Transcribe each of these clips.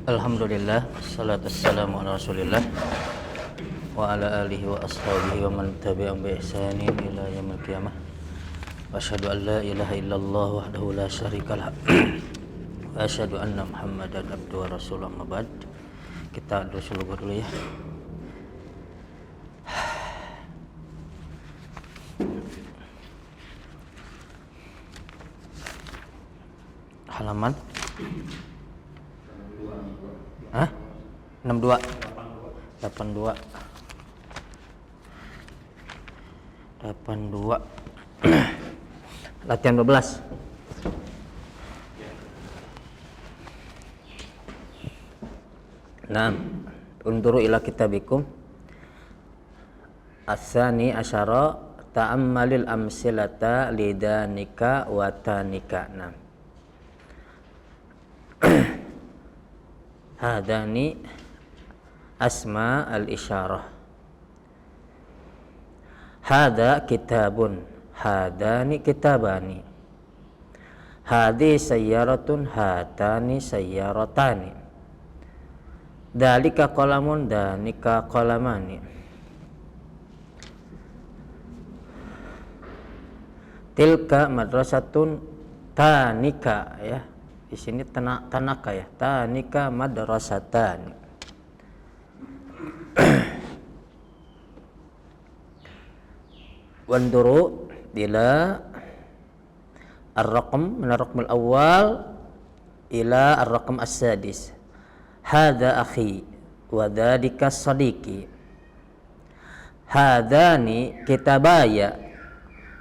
Alhamdulillah, salatu wassalamu ala rasulillah wa ala alihi wa ashabihi wa man tabi'ahum bi ihsanin ila yaumil qiyamah. Wa asyhadu an la ilaha illallah wahdahu la syarikalah wa asyhadu anna Muhammadan abduhu wa rasuluhu, amma ba'd. Kita dulu ya. Halaman 62 82 latihan 12. Nah, unduru ila kitabikum as-sani asyara ta'ammalil amsilata lidanika wa tanika. Nah, hadani asma al-isyarah. Hada kitabun, hadani kitabani, hadi sayyaratun, hatani sayyaratani, dalika qalamun, danika qalamani, tilka madrasatun, tanika ya. Di sini tanaka ya, tanika madrasatan. Wanduru ila ar-raqam min ar-raqam al-awwal ila ar-raqam as-sadis. Hadha akhi wa dhalika sadiqi. Hadani kitabaya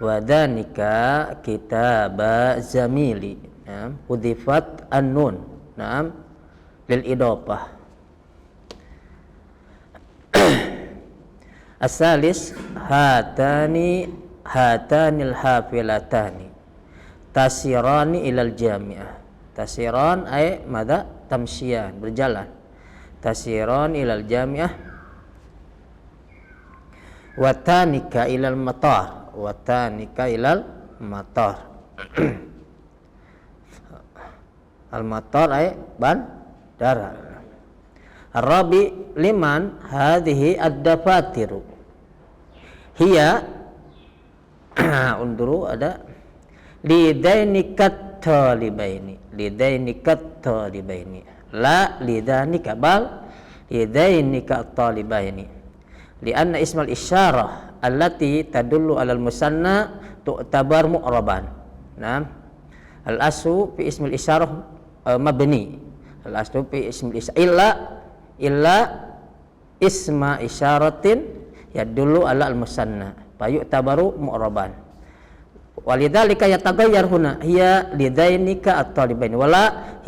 wa dhanika kitaba zamili. Hudifat an-nun, na'am, lil idafah. As-salis hatanil hafilatani tasirani ilal jami'ah. Tasiran ay madha tamsyian, berjalan. Tasiran ilal jami'ah. Watanika ilal matar, watanika ilal matar. Al-matar ay bandara. Ar-rabi liman hadhihi ad-dafatiru. Hiya unduru ada lidainikat talibaini, lidainikat talibaini, la lidainika bal lidainika talibaini, lianna ismal isyarah allati tadullu alal musanna tu'tabar mu'raban. Nah, al-aslu fi ismil isyarah mabni, al-aslu fi ismil isyarah illa isma isyaratin yadullu ala al-musanna fa yu'tabaru mu'raban. Walidzalika yataghayyar huna hiya lidainika at-talibain wala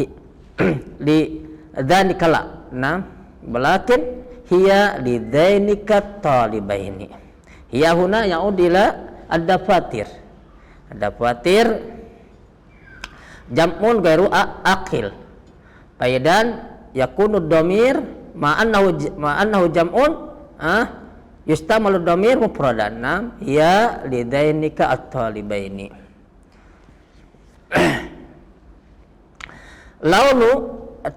lidainika la. Nah, walakin hiya lidainika at-talibaini. Hiya huna ya'ud ila ad-dafatir. Ad-dafatir jam'un ghairu aqil. Faidan yakunu dhamir ma'annahu jam'un yustamalu dhamir mufradan. Nam ya lidainika at-talibaini. Launu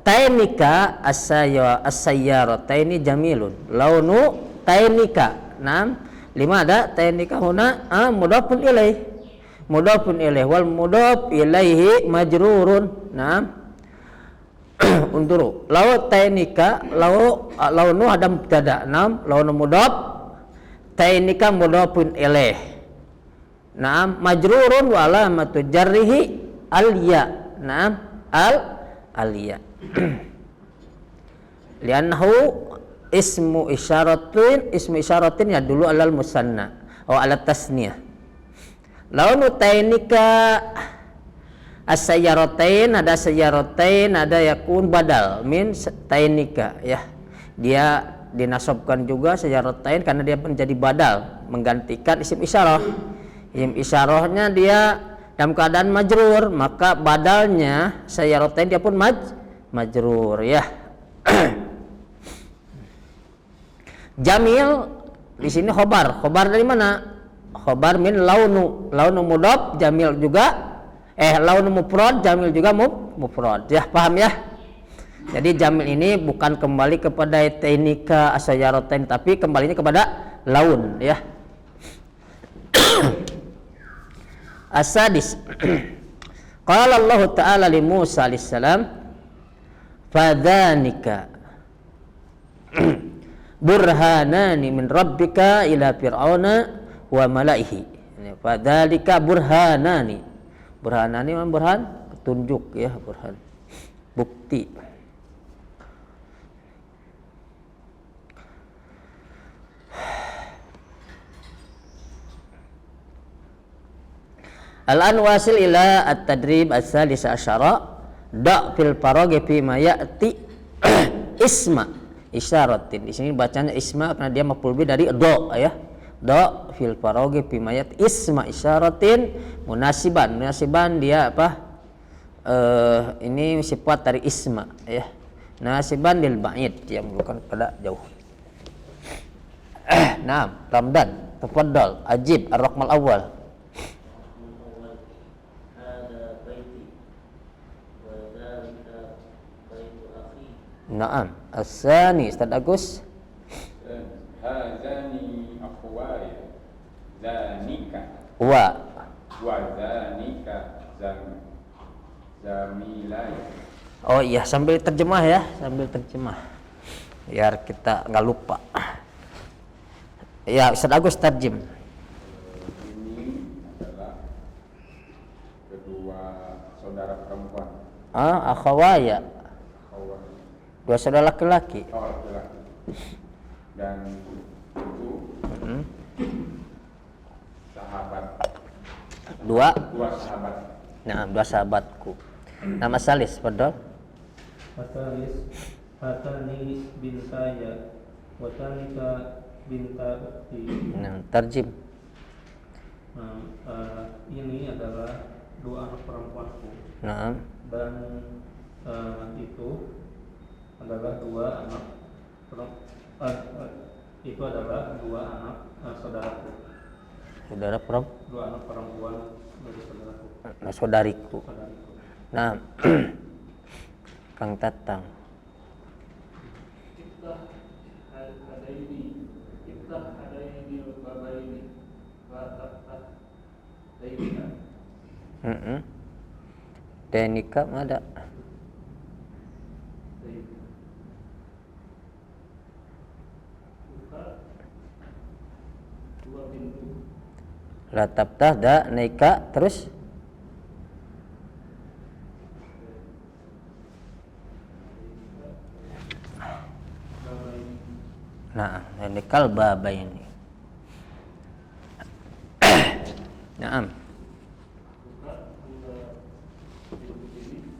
tainika as-sayyarataini jamilun. Launu tainika. Nam lima ada tainika huna mudhafun ilaih. Mudhafun ilaih wal mudhaf ilaihi majrurun. Nam unduru law tainika launu ada mubtada. Nam launu mudhaf, tainika mudhafun ilaih. Naam majrurun wa alamatu jarrihi al-ya. Naam al-ya. Li'annahu ismu isyaratin ya dulu alal musanna atau ala tasniyah. Launu tainika as-sayyaratain, ada sayyaratain, ada yakun badal min tainika ya. Dia dinasabkan juga sayyaratain karena dia menjadi badal menggantikan isim isyarah. Isim isyarahnya dia dalam keadaan majrur, maka badalnya sayyaratain dia pun majrur ya. Jamil di sini khobar. Khobar dari mana? Khobar min launu. Launu mudhaf, jamil juga launu mufrad, jamil juga mufrad. Ya, paham ya? Jadi jamil ini bukan kembali kepada tainika asyaratain, tapi kembalinya kepada laun ya. As-sadis. Qala Allah Ta'ala li Musa alaihissalam, fadhanika burhanani min rabbika ila fir'auna wa malaihi. Fadhalika burhanani. Burhanani memang burhan, petunjuk ya, burhan, bukti. Al-an wasil ila at-tadrib as-salis asyara da fil paragi fi ma ya'ti isma isyaratin. Di sini bacanya isma karena dia maf'ul bih dari do ya. Do fil paragi fi ma ya'ti isma isyaratin munasiban. Munasiban dia apa? Ini sifat dari isma ya. Nasiban lil ba'id yang bukan pada jauh. Naam, Ramdan, tafaddal, ajib ar-raqmal awal. Naam, as-sani Ustaz Agus. Hazani akhwaya zanika Wa zanika zamilai. Oh iya, sambil terjemah ya, sambil terjemah biar kita nggak lupa. Ya, Ustaz Agus terjem. Ini adalah kedua saudara perempuan. Akhawaya, dua saudara laki-laki. Oh, laki-laki. Dan itu sahabat. Dua Sahabat. Nah, dua sahabatku. Nama Salis, betul? Hatanis bintaya watanika binta ukti. Nah, terjem. Ini adalah dua anak perempuanku. Nah, Dan itu adalah dua anak itu adalah dua anak saudaraku. saudara Dua anak perempuan dari saudaraku. saudariku. Saudariku. Nah, Kang Tatang. Iftah hadaini babaini wa taftah daika. Tenika ada. Buka dua pintu. La tabtah da nika terus Babaini. nah, nikal baba ini. Naam. Buka dua pintu ini.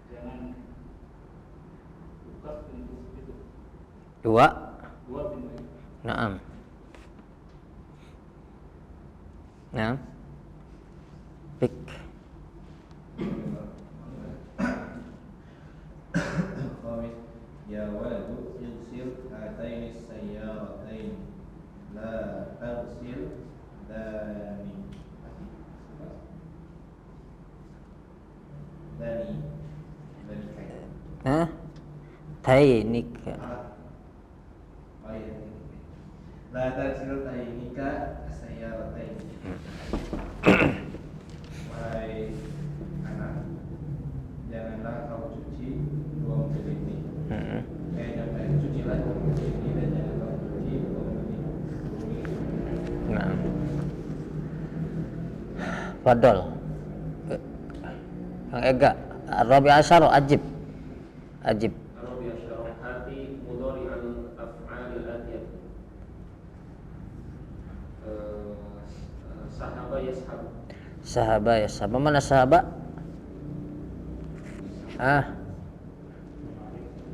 Jangan buka pintu itu. Dua. Dua pintu. Naam. Naam. Pik. Khamis, ya waladu igsil hataini sayyaratain la tagsil dani kain. Hah? Tainika. Oh iya, la tagsil tainika sayyaratain. Wahai anak, janganlah kau cuci dua mobil ini. Cucilah dua mobil ini dan jangan kau cuci dua mobil ini. Nah. Fadol. Kang Ega, Rabi Asyar ajib. Ajib. Arabi asyarahati mudhari'an af'alil atiyah. Sahaba yashab. Sahaba ya, sahabat mana sahabat?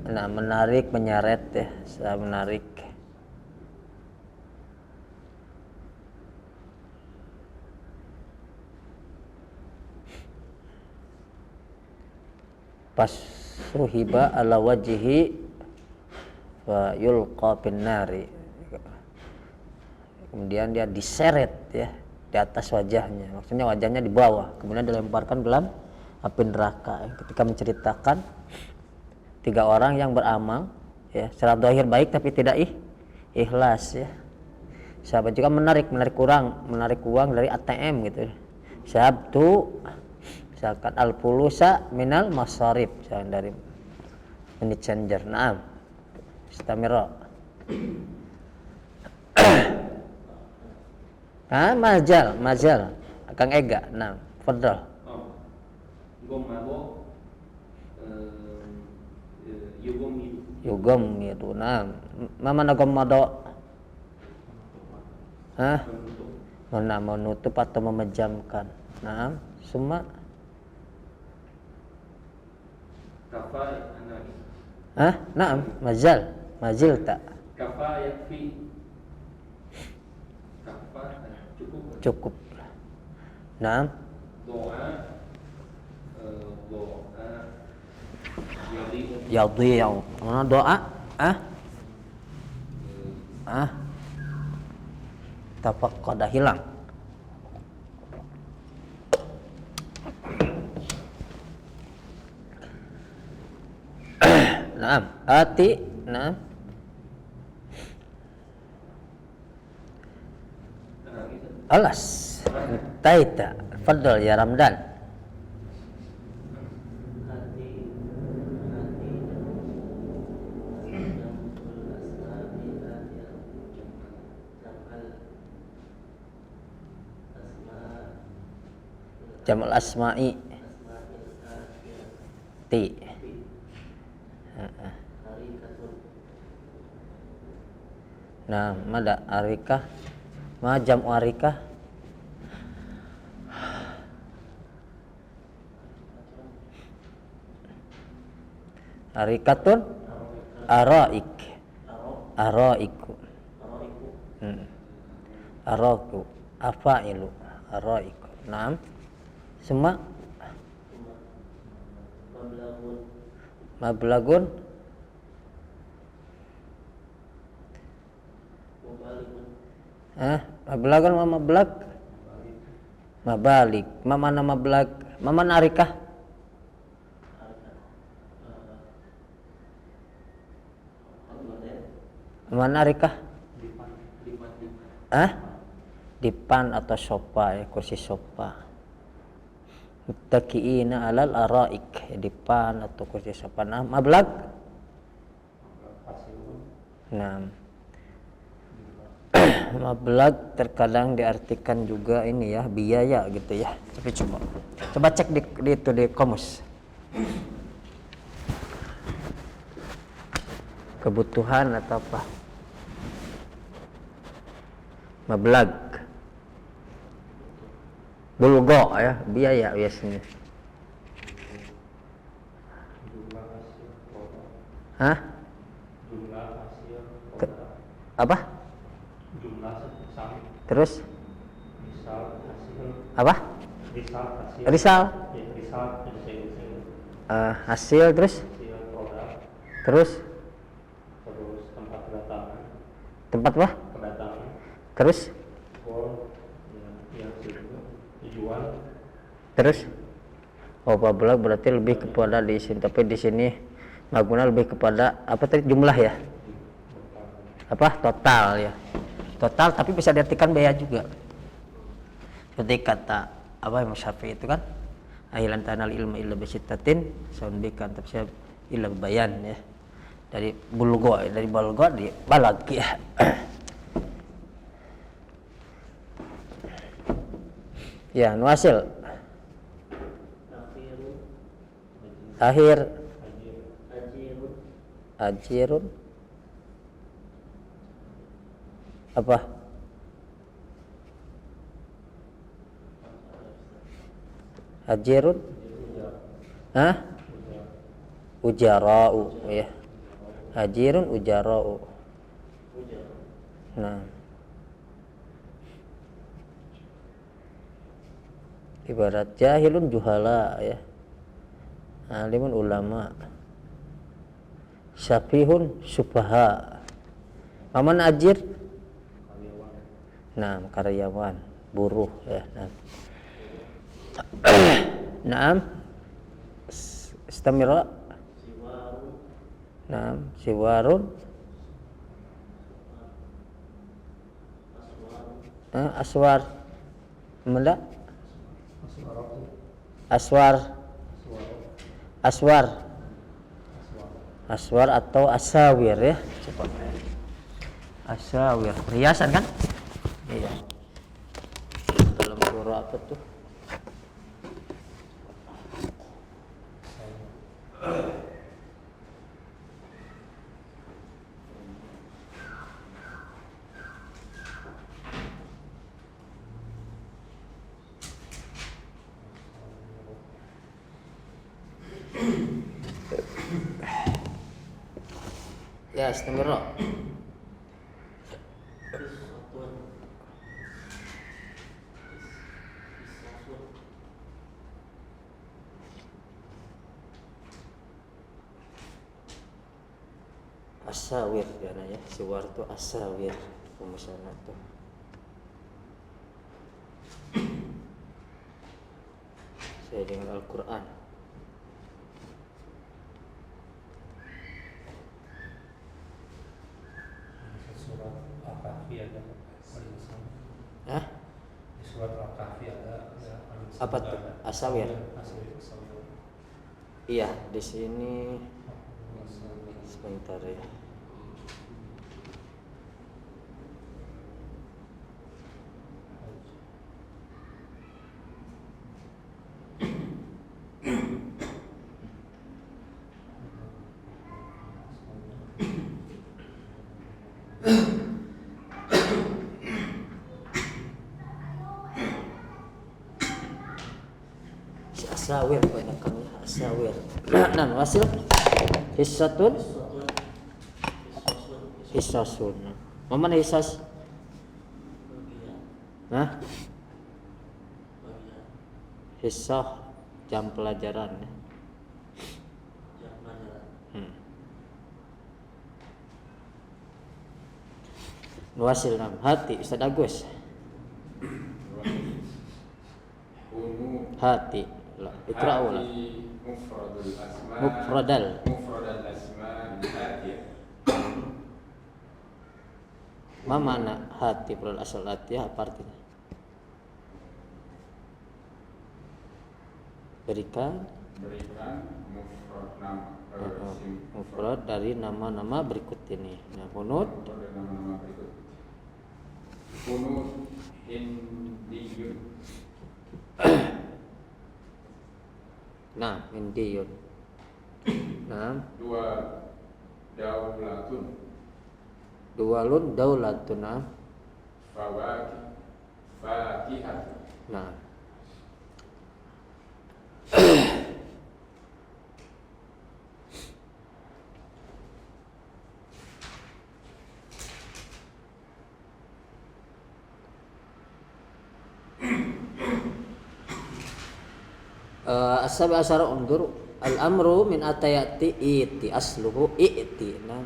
Nah, menarik, menyeret ya, menarik. Pas suhiba ala wajhi wa yulqa bin nari. Kemudian dia diseret ya di atas wajahnya, maksudnya wajahnya di bawah, kemudian dilemparkan dalam api neraka. Ketika menceritakan 3 orang yang beramal ya, secara zahir baik tapi tidak ikhlas ya. Sahabat juga menarik uang dari ATM gitu. Sabtu misalkan al-fulusa minal masarif, misalkan dari money changer. Naam. Istamira. Majal. Kang Ega. Nah, fadhal. Gomado Yugom itu. Nah, mana gomado? Hah? Mana menutup atau memejamkan? Nah, semua. kafa anani Hah? Naam, majil tak? kafa yakfi kafa Cukup. Naam. doa Yadhi'u. Mana doa? Tafaqqada hilang. Naam, ati, naam. Alas. Taita. Fadl ya Ramdan. Jamul asma'i ti. Nah, mada arikah? Ma jam'u arikah? Arikatun araiku. Araku afailu araiku. Naam. Semua mablagun mablagun mabalik mana mablag mana arikah mana arikah dipan atau sofa ya, kursi sofa. Muttaqiina 'alal araik, dipan atau kursi sofa. Nah, mablag. Nah. Mablag terkadang diartikan juga ini ya, biaya gitu ya. Tapi coba cek di itu di kamus. Kebutuhan atau apa? Mablag. Bulgo ya, biaya biasanya. Hah? Jumlah hasil Apa? jumlah hasil Terus? misal hasil Apa? misal hasil Risal. ya, misal Hasil terus? hasil produk Terus? tempat kedatangan Tempat apa? Terus? goal yang tujuan Terus? Oh, pabula berarti lebih kepada di sini, tapi di sini maguna lebih kepada apa tadi jumlah ya? Apa? Total ya. Total tapi bisa diartikan biaya juga. Seperti kata apa Imam Syafi'i itu kan? Ahilan tanal ilmu illa bisittatin saundikan tafsir illa bayan ya. Dari bulgo di balag ya. Ya, nuasil. Akhir ajirun apa? Ajirun? Hah? Ujara'u ya. Ajirun ujara'u. Nah. Ibarat jahilun juhala ya. Alimun ulama. Syafihun sufaha. Paman ajir? Nah, karyawan, buruh ya. Naam. Istamira. Nah, siwarun. Aswar. Menda? Aswar. Aswar. Aswar atau asawir ya. Coba. Asawir, perhiasan kan? Iya. Dalam surah apa tuh? Ya, setengah. Asawir karena ya, siwar itu asawir pemusana tuh. Saya dengan Al-Qur'an. Surat Al-Kahfi ada Hah? di surat Al-Kahfi ada Apa tuh? Asawir. Asawir. Iya, di sini sebentar ya. Si asawir kebanyakan asawir. Nah, hasil hissatun hissasun. Mana hissas? Hah? Hissah jam pelajaran. Nuasil nam hati Ustaz Agus. Hati. Iqra'u lah. Mufradul asma. Mufradal. Mufradal asma al-atiyah. Ma mana hati perul asal atiyah apa artinya? Berikan mufrad nama mufrad dari nama-nama berikut ini. Nah, kunut dari nama-nama berikut. Kunut indiyun. nah, indiyun. Nah, Dua daulatun. dualun daulatun. Nah, Fakihah. nah. As-sabi asyara undur al-amru min atayati iti asluhu iti. Nah,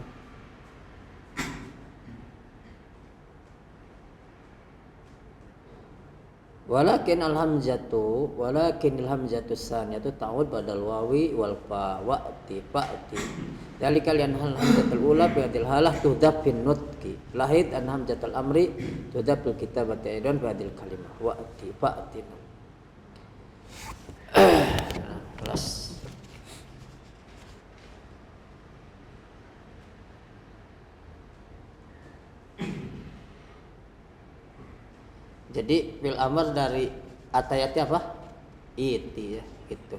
walakin al-hamzatu saniyatu ta'ud badal wawi wal fa wa'ti fa'ti. Dari kalian hamzatul ula bi hadil halah tudab bin nutqi. Lahid an hamzatul amri tudab bil kitabati aidan bi hadil kalimah wa'ti fa'ti. Kelas. Jadi fil amr dari atayatnya apa? Iti ya, gitu.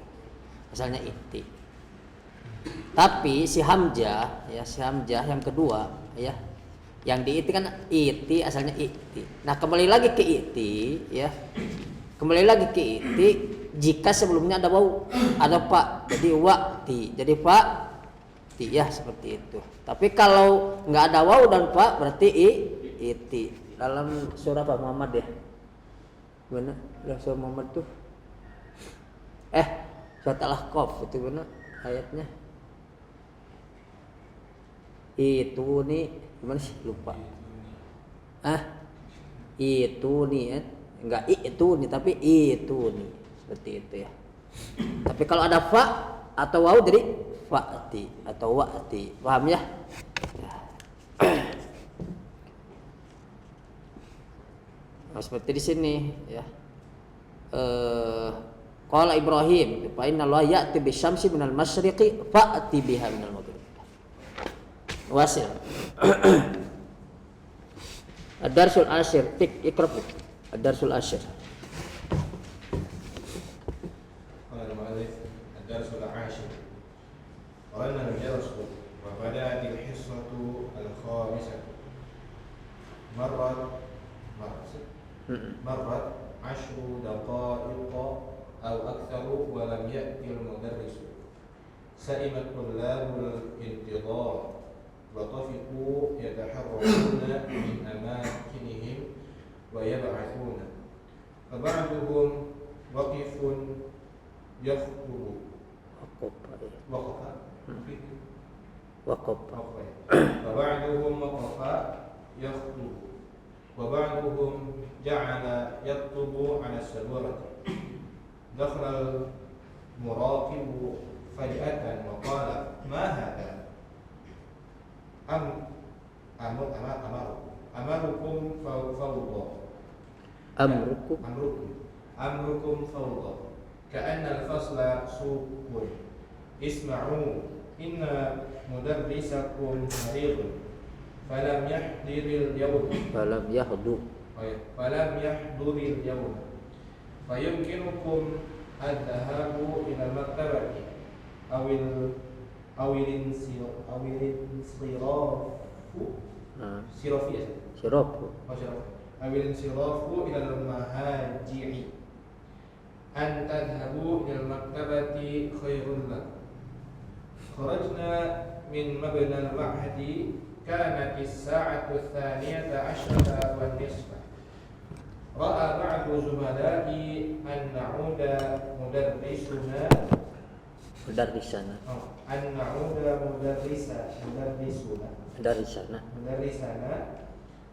Asalnya iti. Tapi si hamzah yang kedua ya. Yang di iti kan iti asalnya iti. Nah, kembali lagi ke iti ya. Kembali lagi ke iti jika sebelumnya ada wau, ada fa, jadi waqti, jadi fa ti ya seperti itu. Tapi kalau nggak ada wau dan fa berarti iti. Dalam surah Pak Muhammad ya. Mana? Surah Muhammad tuh. Surat Al-Ahqaf itu benar ayatnya. Itu nih gimana sih lupa. Itu nih enggak itu nih tapi itu nih seperti itu ya. Tapi kalau ada fa atau waw jadi fa'ti atau wa'ti. Paham ya? Nah, seperti di sini ya. Qala Ibrahim, fa inna Allah ya'ti bisyamsi minal masyriqi fa'ti biha minal maghrib. Wasil. Ad-darsul asyir, ikrab. Ad-darsul asyir. قال المؤلف الدرس العاشر وأن الجرس وبدأت الحصة الخامسة مرت 10 دقائق أو أكثر ولم يأتي المدرس سئم الطلاب الانتظار وطفقوا يتحركون من أماكنهم ويبعثون فبعضهم وقف يخطب Waqaf. فبعضهم وقف يخطب وبعضهم جعل يخطب على السبورة دخل المراقب فجأة وقال ما هذا أمركم فوضى أمركم فوضى كأن الفصل سوق اسمعوا إن مدرسكم مريض فلم يحضر اليوم فيمكنكم الذهاب إلى المكتبة أو الانصراف إلى المهاجع أن تذهبوا إلى المكتبة خير لكم. خرجنا من مبنى المعهد كانت الساعة 12:30 رأى بعض زملائي أن نعود مدرسنا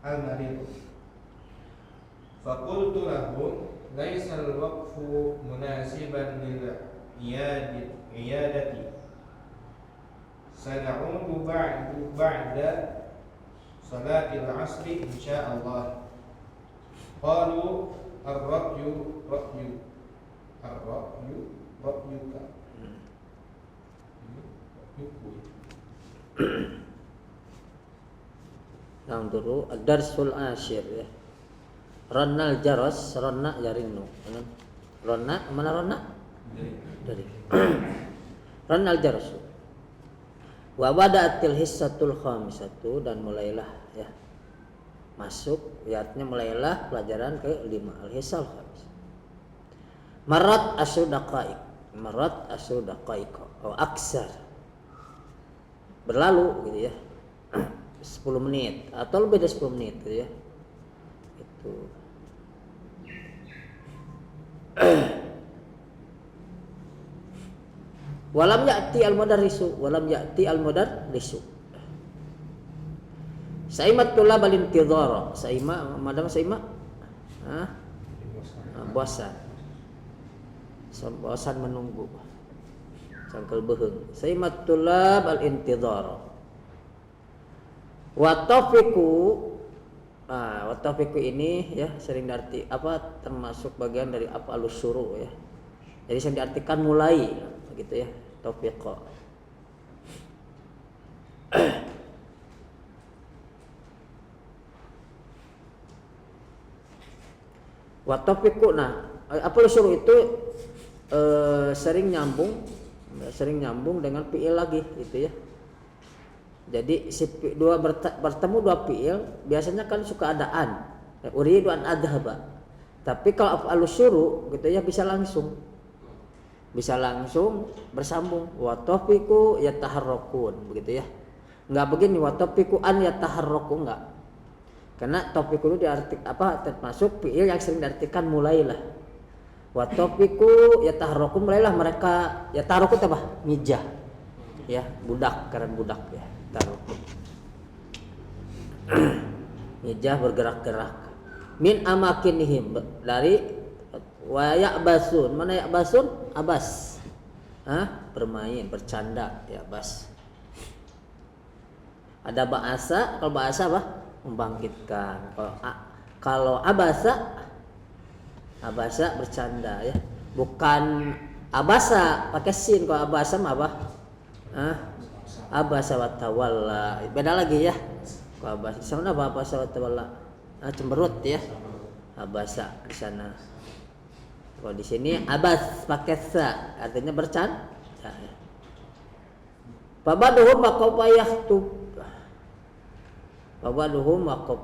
المريض فقلت لهم ليس الوقف مناسبا للعيادة سنعود بعد صلاة العصر إن شاء الله. قالوا الرأي رأيك. Nah dulu ad-darsul asyir ya. Ronnal jaros, ronna jarinu. Ronna mana ronna? Dari. Ronnal jaros. Wa bada'atil hissatul khamisatu dan mulailah ya masuk ya artinya mulailah pelajaran ke-5 al-hissal khamis. Marat asru daqaiq atau aksar berlalu gitu ya 10 menit atau lebih dari 10 menit gitu ya itu walam ya'ti al-mudarrisu Saimat tulab al-intidhar. Bosan menunggu. Sangkel beheung. Saimat tulab al-intidhar. Wa taufiqu ini ya sering diarti termasuk bagian dari af'alus syuru ya. Jadi sering diartikan mulai begitu ya. Taufiqa. Watafiku, apa suruh itu sering nyambung dengan fiil lagi gitu ya. Jadi si bertemu dua fiil biasanya kan suka ada an. Uridu an adhaba. Tapi kalau af'alus syuru gitu ya bisa langsung bersambung. Watafiku yataharrakun begitu ya. Enggak begini watafiku an yataharraku enggak. Karena topik itu termasuk fiil yang sering diartikan mulailah. Wa topiku yataharraku mulailah mereka yataharraku apa? Mijah. Ya, budak karena budak ya. Taharraku. Mijah bergerak-gerak. Min amakinihim dari wa ya'basun. Mana ya'basun? Abas. bermain, bercanda, ya bas. Ada bahasa, kalau bahasa apa? Membangkitkan. Kalau abasa bercanda ya. Bukan abasa pakai sin, kalau abasa mah apa? Abasa wa tawalla. Beda lagi ya. Kalau abasa sama apa? Abasa wa tawalla. Cemberut ya. Abasa di sana. Kalau di sini abas pakai sa, artinya bercanda. Ya. Babaduhum waqafa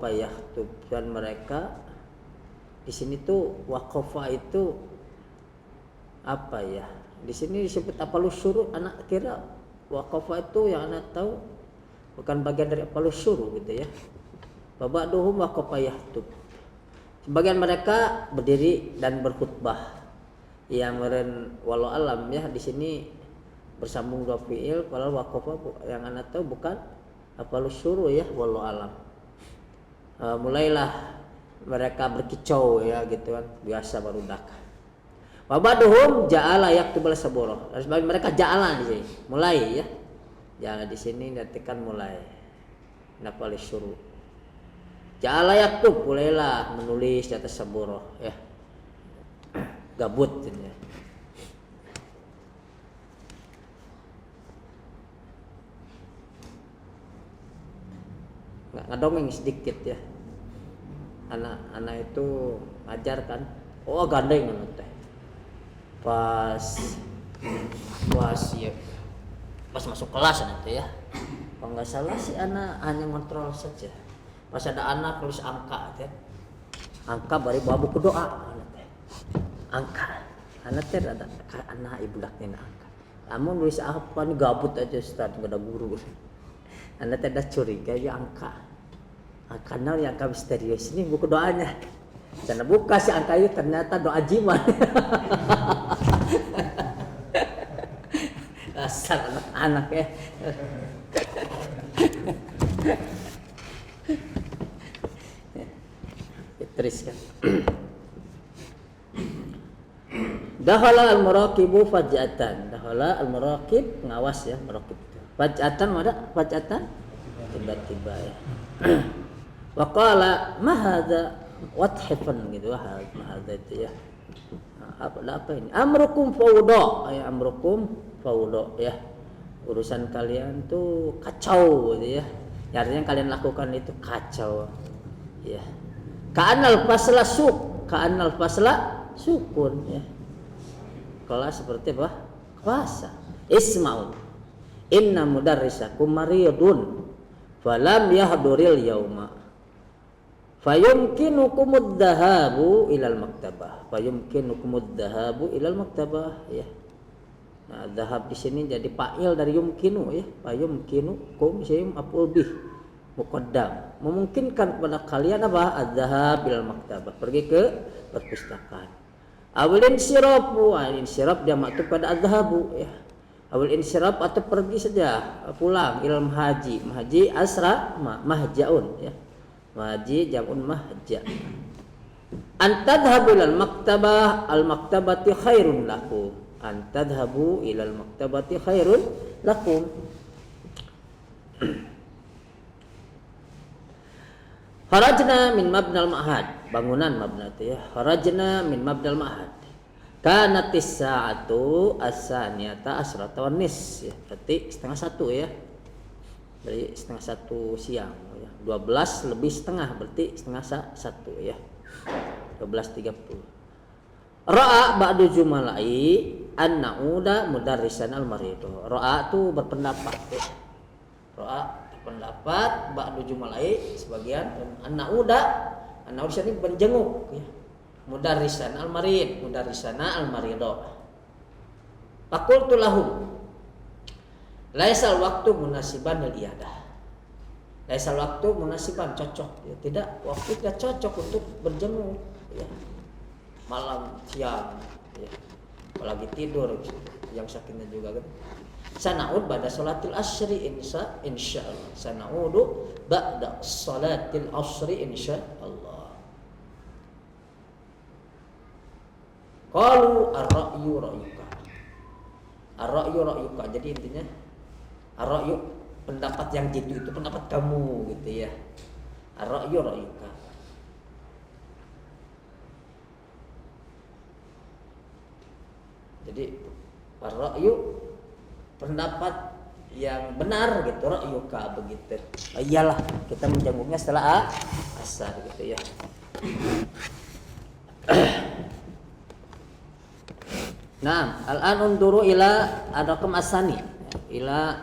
yahtub, dan mereka di sini tuh waqafa itu apa ya? Di sini disebut apalus syuru, anak kira waqafa itu yang anak tahu bukan bagian dari apalus syuru gitu ya. Babaduhum waqafa yahtub. Sebagian mereka berdiri dan berkhutbah. Yang meren walau alam ya, di sini bersambung dua fiil, kalau waqafa yang anak tahu bukan apalus syuru ya, walau alam. Mulailah mereka berkicau ya gitu kan, biasa barudak. Wabaduhum ja'ala yaktubal sabura. Dan sebagian mereka ja'ala di sini, mulai ya. Ja'ala di sini artikan mulai. Apalus syuru. Ja'ala yaktub, mulailah menulis di atas sabura ya. Gabut ya. Ngadongeng sedikit ya. Anak itu ngajarkan, gandeng anak teh. Pas masuk kelas nanti ya. Kalau nggak salah sih anak hanya kontrol saja. Pas ada anak tulis angka ya. Angka bari bawa buku doa anak teh. Angka. Anak teh ada anak ibu daknya angka. Kamu nulis apa nih, gabut aja Ustaz, enggak ada guru. Anda tidak curiga ya angka yang angka misterius ini buku doanya. Karena buka si angka itu ternyata doa jimat. Dasar anak-anak ya. Terus kan. Dahala al-muraqibu faj'atan. Dahala al-muraqib, ngawas ya, muraqib. Faj'atan ada faj'atan tiba-tiba ya. Wa qala ma hadza wathifan gitu, ma hadza itu ya. Apa ini? Amrukum fawda, ya amrukum fawda ya. Urusan kalian tuh kacau gitu ya. Artinya kalian lakukan itu kacau. Ya. Ka'annal fasla sukun ya. Kelas seperti apa? Puasa. Isma'u. Inna mudarrisakum maridun falam yahduril yauma. Fayumkinukumud dhahabu ilal maktabah. Ya. Nah, dhahab di sini jadi fa'il dari yumkinu ya. Fayumkinukum syai'un maf'ul bih muqaddam. Memungkinkan kepada kalian apa? Adz-dhahab ilal maktabah. Pergi ke perpustakaan. Awal insiraf dia maktub pada adz-dhahabu ya. Awal insiraf atau pergi saja, pulang ilal mahaji asra mahjaun ya. Mahaji jamun mahja. Antadhabu ilal maktabah al maktabati khairun lakum. Antadhabu ilal maktabati khairun lakum. Kharajna min mabnal ma'had, bangunan mabna itu ya. Kharajna min mabnal ma'had. Kanatis sa'atu as-saniyata asrata wan nis ya. Berarti 12:30 ya. Berarti 12:30 siang ya. 12 lebih setengah berarti 12:30 ya. 12:30. Ra'a ba'du jumalai an-na'uda mudarrisan al-maridu. Ra'a itu berpendapat ya. Ra'a pendapat ba'du jumalai sebagian an-na'uda ini menjenguk ya. Mudarrisan al-marid, mudarrisana al-marido. Faqultu lahum laisal waktu munasiban lil iyadah. Laisal waktu munasiban cocok ya. Tidak, waktu tidak cocok untuk berjenguk ya. Malam siang ya. Apalagi tidur yang sakitnya juga kan. Sana'ud ba'da salatil asri insyaallah. Sana'udu ba'da salatil asri insyaallah. Qalu ar-ra'yu ra'yuka. Ar-ra'yu ra'yuka. Jadi intinya ar-ra'yu pendapat yang jitu itu pendapat kamu gitu ya. Ar-ra'yu ra'yuka. Jadi ar-ra'yu pendapat yang benar gitu, ra'yuka begitu. Iyalah kita menjanguknya setelah asar gitu ya. Nah, al-an unduru ila adakum asani ila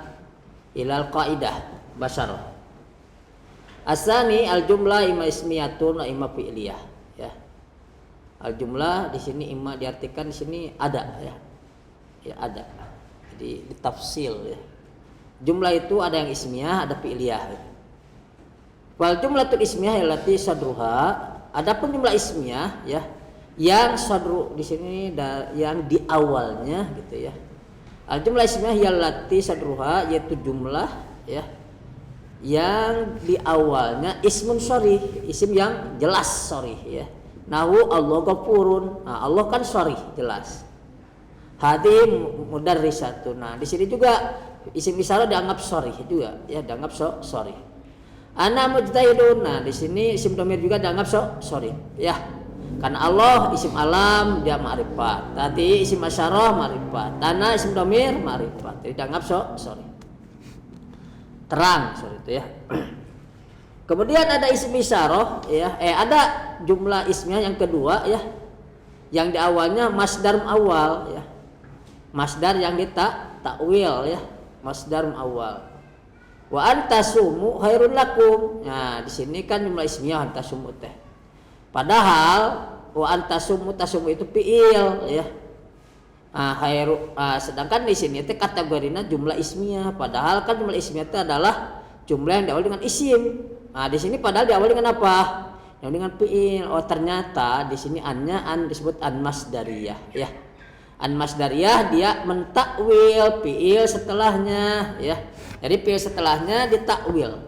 al-qaidah basyar. Asani al-jumlah imma ismiyatun wa imma fi'liyah ya. Al-jumlah di sini imma diartikan di sini ada ya. Ya ada. Jadi ditafsil ya. Jumlah itu ada yang ismiyah, ada fi'liyah. Wal jumlatul ismiyah allati sadruha, adapun jumlah ismiyah ya yang sadru di sini yang di awalnya gitu ya. Al jumlah ismiyah allati sadruha yaitu jumlah ya yang di awalnya ismun sharih, isim yang jelas sharih ya. Nahu Allah ghafurun. Nah, Allah kan sharih jelas. Hadi mudarrisatun. Nah, di sini juga isim isyarah dianggap sharih juga ya, dianggap sharih. Ana mujtahidun. Nah, di sini isim dhamir juga dianggap sharih ya. Karena Allah isim alam dia ma'rifat. Tadi isim asyarah ma'rifat. Tanah isim dhamir ma'rifat. Jadi dianggap sharih. Terang sharih itu ya. Kemudian ada isim isyarah ya, ada jumlah ismiyah yang kedua ya. Yang di awalnya masdar awal ya. Masdar yang takwil ya. Masdar awal. Wa antasumu khairun lakum. Nah, di sini kan jumlah ismiyah antasumu teh. Padahal wa antasumu tasumu itu fi'il ya. Sedangkan di sini teh kategorinya jumlah ismiyah. Padahal kan jumlah ismiyah itu adalah jumlah yang diawali dengan isim. Nah, di sini padahal diawali dengan apa? Yang dengan fi'il. Oh, ternyata di sini annya disebut an masdariyah ya. An masdariyah dia mentakwil fi'il setelahnya ya. Jadi fi'il setelahnya ditakwil.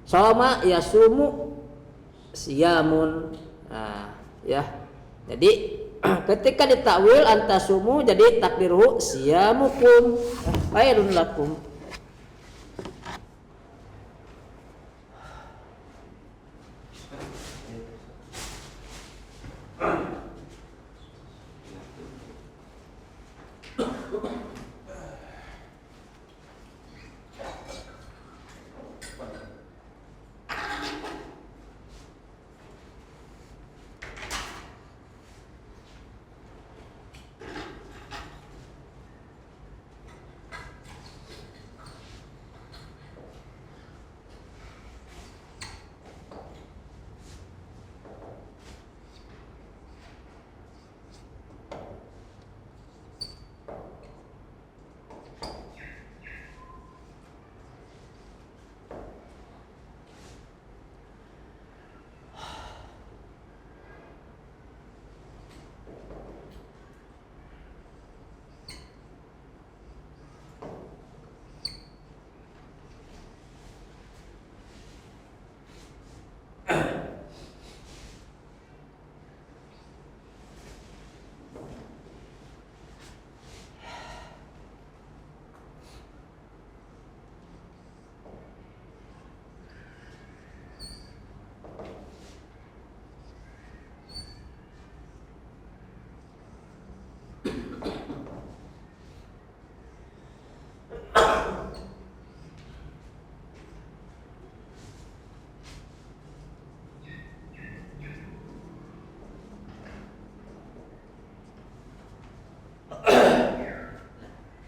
Soma yasumu siyamun. Nah, ya. Jadi ketika ditakwil antasumu jadi takdiruhu siyamukum khairun lakum.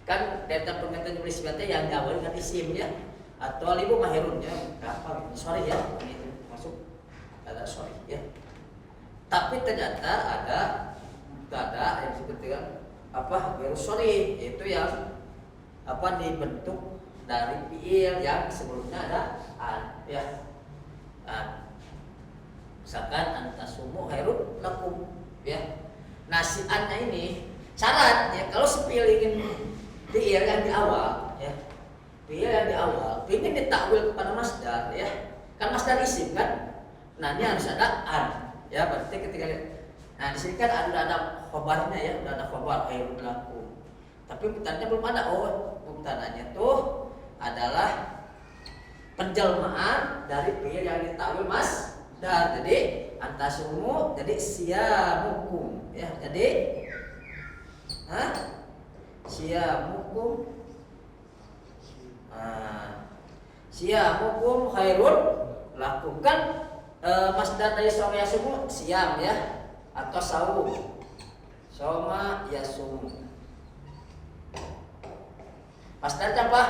Kan data pengertian jumlah ismiyah yang diawali dengan isim ya, atau libu mahirun ya, apa sorry ya, ini masuk ada sorry ya. Tapi ternyata ada yang disebut dengan apa baru sorry, yaitu yang apa dibentuk dari fiil yang sebelumnya ada an ya. Misalkan antasumu khairun lakum ya. Nah si annya ini syarat ya, kalau si fiil ingin fiil yang di awal ya, fiil yang di awal ingin ditakwil kepada masdar ya, kan masdar isim kan. Nah ini harus ada an ya, berarti ketika nah di sini kan ada khabarnya ya, ada khabar khairun lakum. Tapi mubtada'nya belum ada. Oh, mubtada'nya tuh adalah penjelmaan dari fi'il yang ditakwil masdar. Jadi antasumu jadi siyamukum ya. Jadi siyamukum siyamukum khairun lakum kan masdar dari soma yasumu siam ya atau saum. Soma yasum. Masdarnya apa?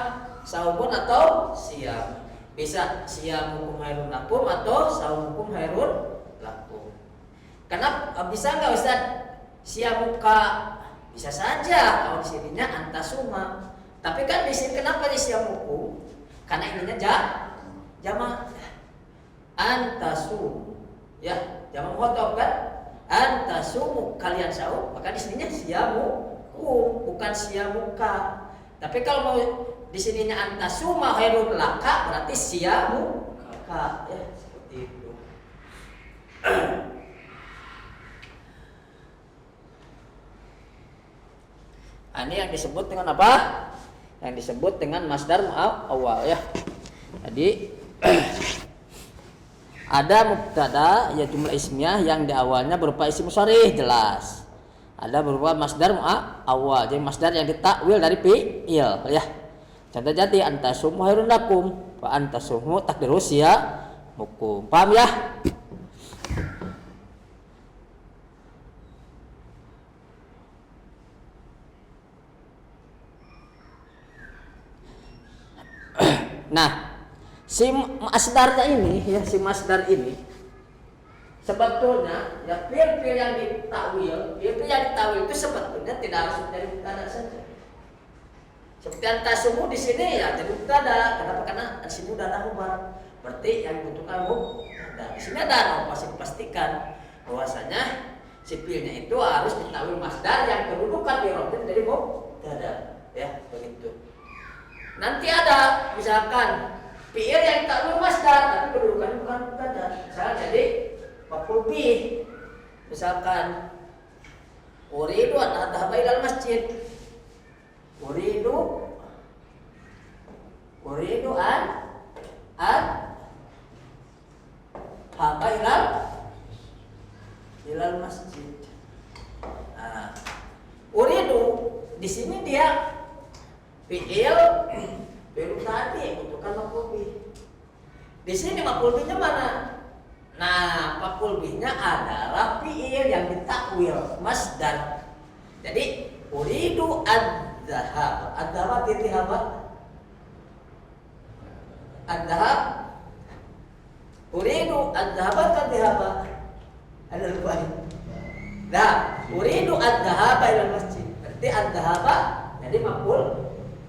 Saumun atau siam. Bisa siyamukum khairun lakum atau saumukum khairun lakum. Kenapa bisa nggak Ustaz? Siyamuka bisa saja kalau di sininya antasuma. Tapi kan di sini kenapa di siyamukum? Karena ininya jamak antasum. Ya, jamak mukhatab kan? Antasumu kalian saum, maka di sininya siyamukum bukan siyamuka. Tapi kalau mau di sininya antasuma khairun laka berarti siyamuka ya seperti itu. Ini yang disebut dengan apa? Yang disebut dengan masdar awal ya. Jadi ada mubtada ya jumlah ismiyah yang di awalnya berupa isim sharih jelas. Ada berupa masdar awal, jadi masdar yang ditakwil dari fi'il ya. Contoh jadi antasum khairun lakum, fa antasumu takdiru siyamukum. Paham ya? Nah, si masdarnya ini ya, si masdar ini sebetulnya ya fi'il yang ditakwil, fi'il yang ditakwil itu sebetulnya tidak harus menjadi mubtada saja. Seperti antasumu di sini ya jadi mubtada. Kenapa? Karena di sini udah ada khabar. Berarti yang dibutuhkan mubtada. Di sini ada pasti pastikan bahwasanya si fi'ilnya itu harus ditakwil masdar yang kedudukan di rotin dari mubtada. Ya, begitu. Nanti ada misalkan fi'il yang ditakwil masdar tapi kedudukannya bukan mubtada. Misalnya jadi maf'ul bih. Misalkan uridu an adhaba ilal masjid. Uridu an haba ilal masjid. Nah, uridu di sini dia fi'il tadi bukan maf'ul bih. Di sini maf'ul bihnya mana? Nah, maf'ul bihnya adalah fi'il yang ditakwil masdar. Jadi uridu ad-dhahab. Ad-dhahab titik apa? Ad-dhahab. Uridu ad-dhahab titik apa? Ada lupa ini. Nah, uridu ad-dhahab ila masjid. Berarti ad-dhahab jadi maf'ul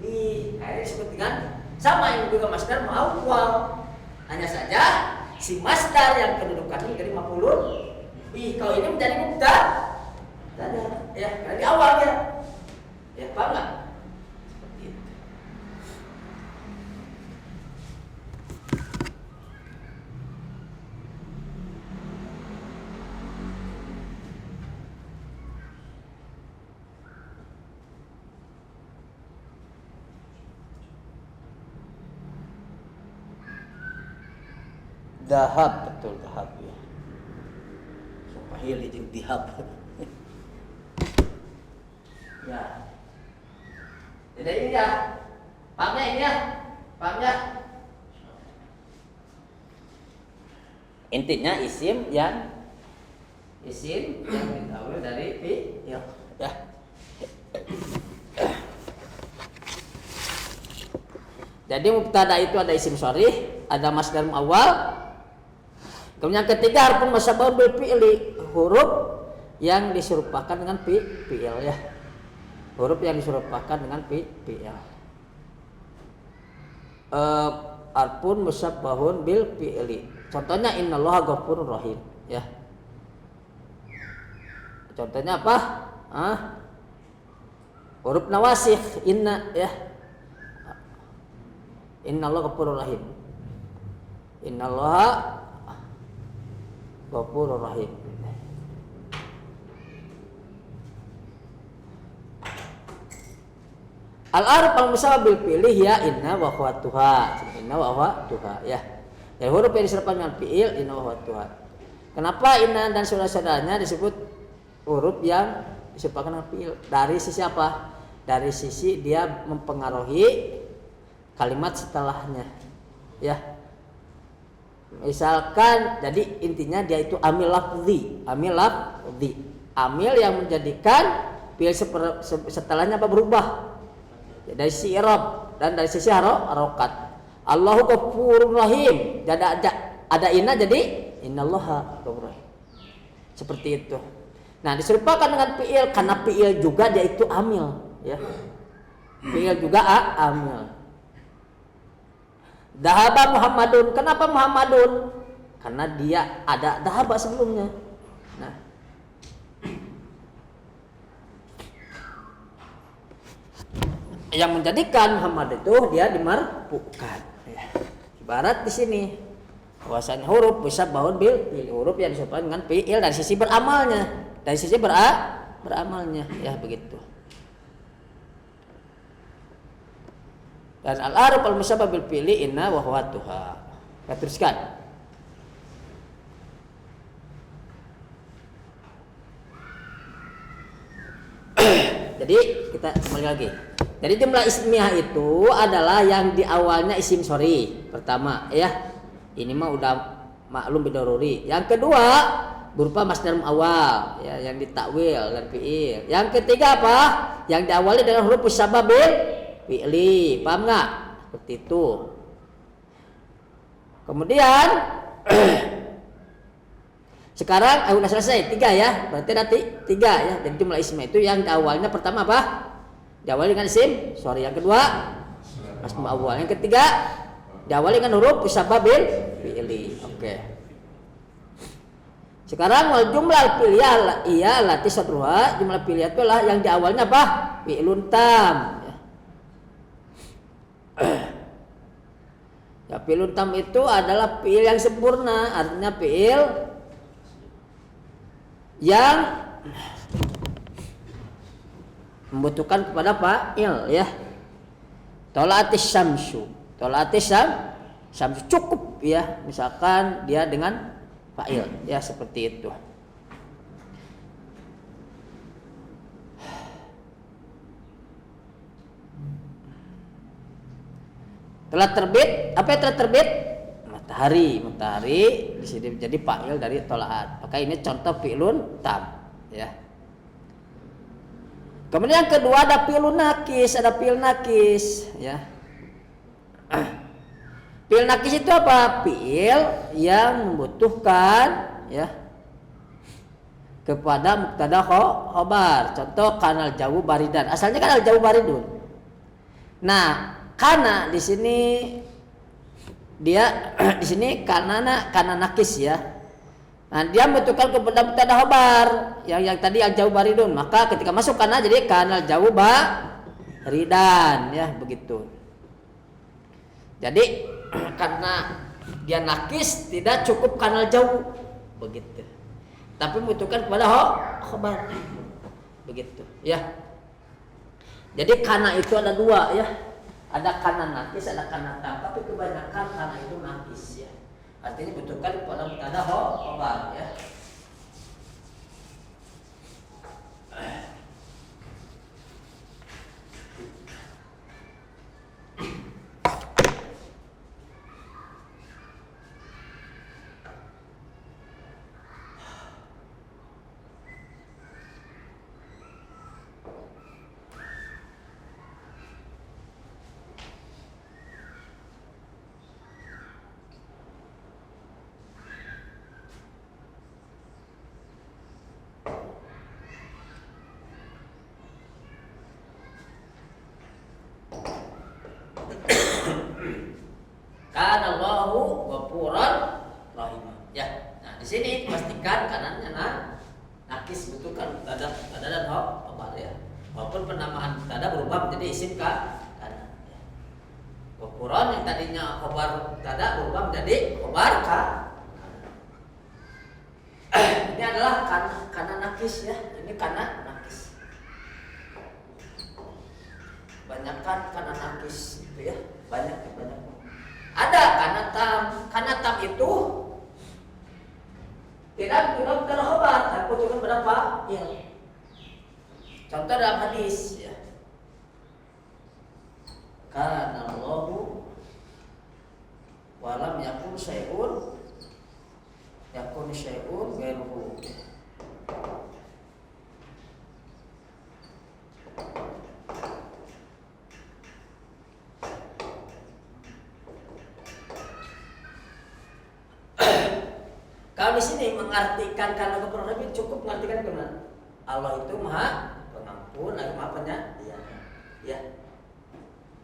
bih. Ini disebut dengan sama yang juga masdar awal. Hanya saja si masdar yang kedudukannya dari maf'ulun bih. Kalau ini menjadi mubtada ya, karena di awal ya. Ya, paham nggak? Seperti itu. Dahab, betul dahab ya. Supaya jeung dihab. Ya. Jadi ini ya. Pahamnya ini ya. Paham ya? Intinya isim yang ditawil dari fi'il ya. Jadi mubtada itu ada isim sharih, ada masdar awal. Kemudian ketiga harfun musabbahun bil fi'li, huruf yang diserupakan dengan fi'il ya. Huruf yang diserupakan dengan fi'il. Harfun musabbahun bil fi'li. Contohnya innallaha ghafurur rahim ya. Contohnya apa? Huruf nawasikh inna ya. Innallaha ghafurur rahim. Innallaha ghafurur rahim. Al-arab al-musabbab bil fi'li ya inna wa akhwatuha. Inna wa akhwatuha ya. Ya huruf yang disertakan dengan fi'il inna wa akhwatuha. Kenapa inna dan saudara-saudaranya disebut huruf yang disertakan dengan fi'il? Dari sisi apa? Dari sisi dia mempengaruhi kalimat setelahnya. Ya. Misalkan jadi intinya dia itu amil lafzi. Amil yang menjadikan fi'il setelahnya apa berubah. Dari sisi i'rab dan dari sisi harokat. Allahu ghafurur rahim. Jadi ada inna jadi innallaha ghafurur rahim. Seperti itu. Nah, diserupakan dengan fi'il karena fi'il juga dia itu amil, ya. Fi'il juga amil. Dahaba Muhammadun. Kenapa Muhammadun? Karena dia ada dahaba sebelumnya. Nah, yang menjadikan Muhammad itu dia dimarfukan. Ya. Ibarat di sini bahwasanya huruf bisa baun bil huruf yang disebut dengan fi'il dari sisi beramalnya, beramalnya, ya begitu. Dan al-arab al-musabbab bil fi'li inna wa akhwatuha. Kita teruskan. Jadi kita kembali lagi. Jadi jumlah ismiyah itu adalah yang di awalnya isim sorry pertama ya. Ini mah udah maklum bidoruri. Yang kedua berupa masdar awal ya yang ditakwil dan fi'il. Yang ketiga apa? Yang diawali dengan huruf musabbab bil fi'li. Paham enggak? Seperti itu. Kemudian sekarang udah selesai 3 ya. Berarti nanti 3 ya. Jadi jumlah ismiyah itu yang di awalnya pertama apa? Diawali dengan isim sorry. Yang kedua masdar awal. Yang ketiga diawali dengan huruf musabbab bil fi'li. Oke. Sekarang wal jumlah piliyah iya lati sadruha. Jumlah piliyah itu lah yang di awalnya apa? Fi'lun tam. Ya, fi'lun tam itu adalah fi'il yang sempurna, artinya fi'il yang membutuhkan kepada fa'il ya. Tolaatis syamsu. Tolaatis syamsu cukup ya, misalkan dia dengan fa'il ya seperti itu. Telah terbit, apa yang telah terbit? Matahari di sini menjadi fa'il dari tolaat. Maka ini contoh fi'lun tam ya. Kemudian yang kedua ada fi'lun nakis, ada fi'il nakis ya. Fi'il nakis itu apa? Fi'il yang membutuhkan ya kepada mubtada khobar. Contoh kanal jauh baridan. Asalnya kan al jauh baridun. Nah, karena di sini dia di sini karena nakis ya. Nah, dia membutuhkan kepada mubtada khobar yang tadi al jauh baridun. Maka ketika masuk karena jadi kanal jauh baridan ya begitu. Jadi karena dia nakis tidak cukup kanal jauh begitu. Tapi membutuhkan kepada khobar begitu ya. Jadi kana itu ada 2 ya. Ada kana nakis, ada kana tam. Tapi kebanyakan kana itu nakis ya. Artinya butuhkan kepada mubtada khobar ya. Kanallahu ghafuran rahim. Ya. Nah, di sini pastikan kanannya nakis butuhkan mubtada dan khobar ya. Walaupun penamaan mubtada berubah menjadi isim kanan. Ya. Ghafuran yang tadinya khobar mubtada berubah menjadi khobar kanan. Ini adalah kana nakis ya. Ini kana nakis. Banyak kebanyakan karena nakis itu ya, banyak. Ada karena tam itu tidak terhobat, aku cuma berapa? Ya. Contoh dalam hadis ya. Kana Allahu walam yakun syai'un ghairuhu. Kalau di sini mengartikan karena keperluan cukup mengartikan gimana? Allah itu maha pengampun, lagi maha penyayang. Ya,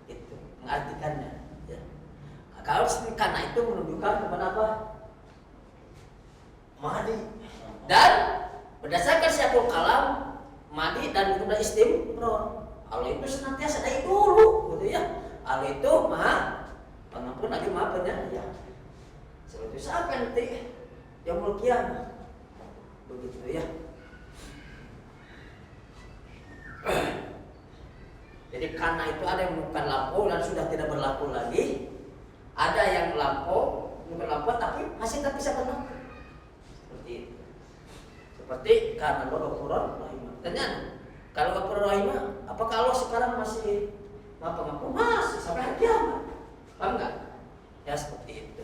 itu mengartikannya. Ya. Nah, kalau karena itu menunjukkan kepada apa? Mahdi. Dan berdasarkan Syekhul Kalam, Mahdi dan kemudian istimror. Allah itu senantiasa dari dulu, gitu ya. Allah itu maha pengampun, lagi maha penyayang. Seperti itu siapa nanti? Yaumul Qiyamah. Begitu ya. Jadi karena itu ada yang bukan lampau dan sudah tidak berlaku lagi. Ada yang lampau, bukan lampau tapi masih tak bisa berlaku. Seperti itu. Seperti karena Allah Ghafurur Rahim. Tanya, kalau Ghafurur Rahim, apakah Allah sekarang masih Maha Pengampun? Masih sampai hari kiamat. Paham enggak? Ya seperti itu.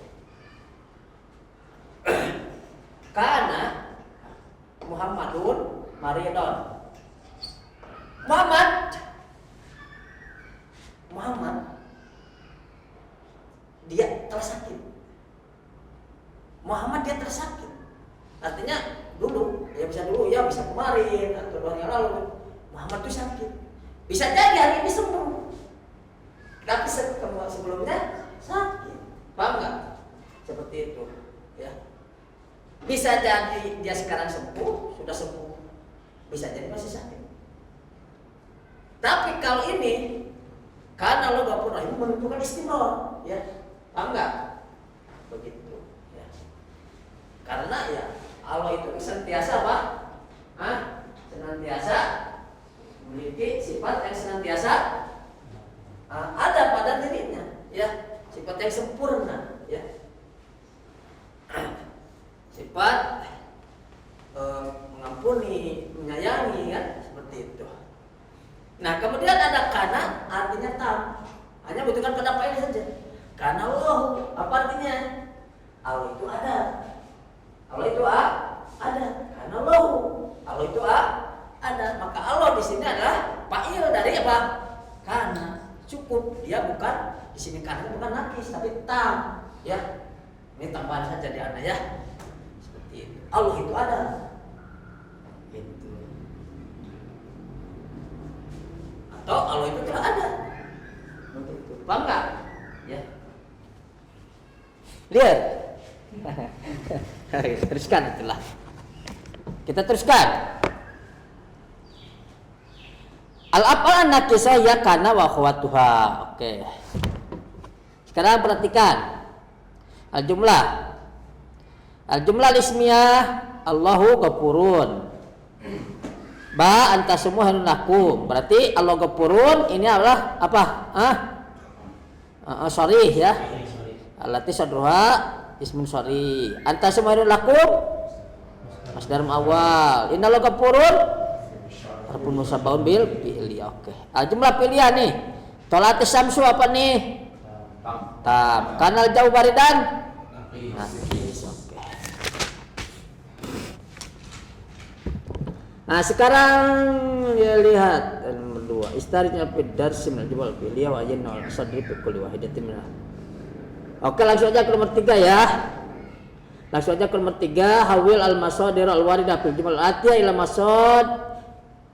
Karena Muhammadun Maridon. Muhammad dia tersakit. Muhammad dia tersakit. Artinya dulu, ya bisa kemarin atau 2 hari yang lalu Muhammad itu sakit. Bisa jadi hari ini sembuh. Tapi sebelumnya sakit. Paham nggak? Seperti itu, ya. Bisa jadi dia sekarang sembuh, sudah sembuh. Bisa jadi masih sakit. Tapi kalau ini karena Allah Ghafurur Rahim menunjukkan istimror, ya. Paham enggak? Begitu, ya. Karena ya Allah itu senantiasa apa? Senantiasa memiliki sifat yang senantiasa ada pada dirinya, ya. Sifat yang sempurna, ya. Sifat mengampuni, menyayangi, kan seperti itu. Nah kemudian ada kana, artinya tam. Hanya butuhkan pada apa ini saja. Karena Allah, apa artinya? Allah itu ada. Allah itu ada. Karena Allah itu ada. Maka Allah di sini adalah fa'il dari apa? Kana. Cukup. Dia bukan di sini kana bukan nakis tapi tam. Ya. Ini tambahan saja di anak ya. Allah itu ada. Itu. Atau Allah itu telah ada. Begitu. Paham enggak? Ya. Lihat. Teruskan itulah. Kita teruskan. Al-af'al nakisah ya kana wa akhwatuha. Oke. Sekarang perhatikan. Al-jumlah. Al-jumlah ismiyah Allahu Ghafurun. Ba anta semua lakum. Berarti Allah Ghafurun ini adalah apa? Sharih ya. Allati sadruha ismun sharih. Anta semua lakum masdar awal. Innallahu Ghafurun harfun musabbahun bil fi'li. Oke. Al-jumlah pilihan nih. Tolatis samsu apa nih? Tam. Kanal jauh baridan. Nafis. Oke. Nah sekarang ya lihat nomor 2 istarnya fidar simil jubal pilih wajin nol sadri pikul wahidatin minah. Oke langsung aja ke nomor 3 ya. Langsung aja ke nomor 3 hawil al masadir al waridah fil jumal atiyah ila masad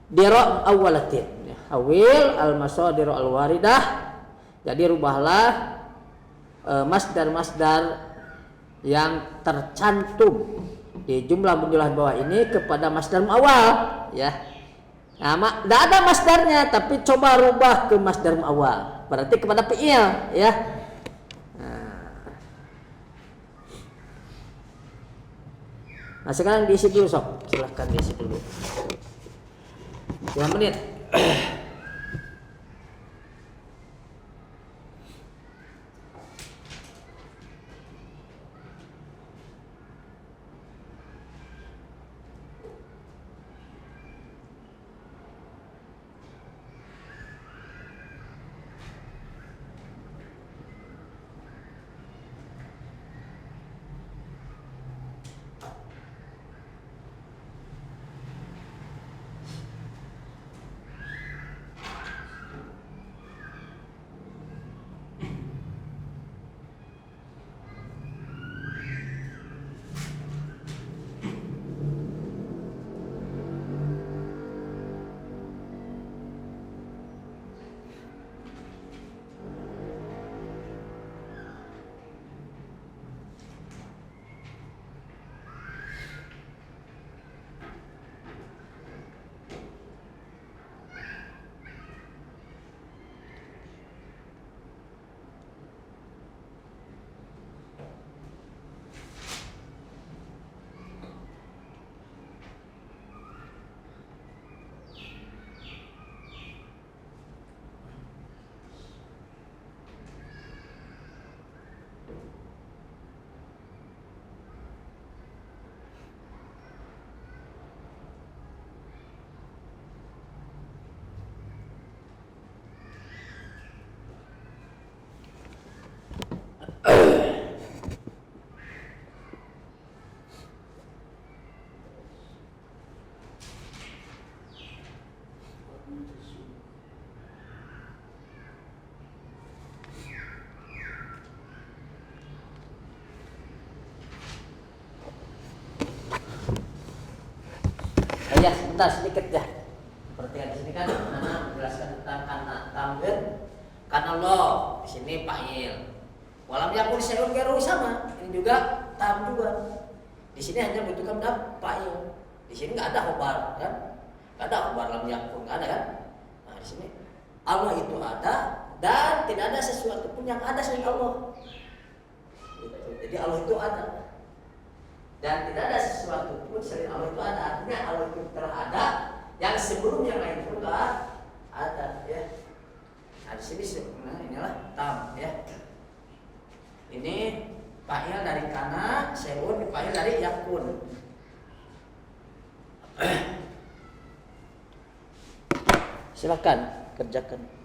dira awwalatin. Hawil al masadir al waridah. Jadi rubahlah masdar-masdar yang tercantum di jumlah menjulah bawah ini kepada masdar awal ya. Nah, tidak ada masdarnya tapi coba rubah ke masdar awal. Berarti kepada fi'il ya. Nah, sekarang diisi dulu sob. Silahkan diisi dulu. 2 menit. ya sebentar sedikit ya. Perhatikan di sini kan Nana menjelaskan tentang kana tamir karena lo di sini fa'il. Walam yakun syai'un ghairu sama. Ini juga tam juga. Di sini hanya membutuhkan fa'il. Di sini nggak ada khobar kan? Nggak ada khobar lam yakun, nggak ada kan? Nah di sini Allah itu ada dan tidak ada sesuatu pun yang ada selain Allah. Gitu. Jadi Allah itu ada dan tidak ada sesuatu pun selain Allah itu ada. Artinya Allah itu terada yang sebelum yang lain pun nggak ada ya. Nah di sini sebenarnya inilah tam ya. Ini fa'il dari kana, syai'un fa'il dari yakun. Silakan kerjakan.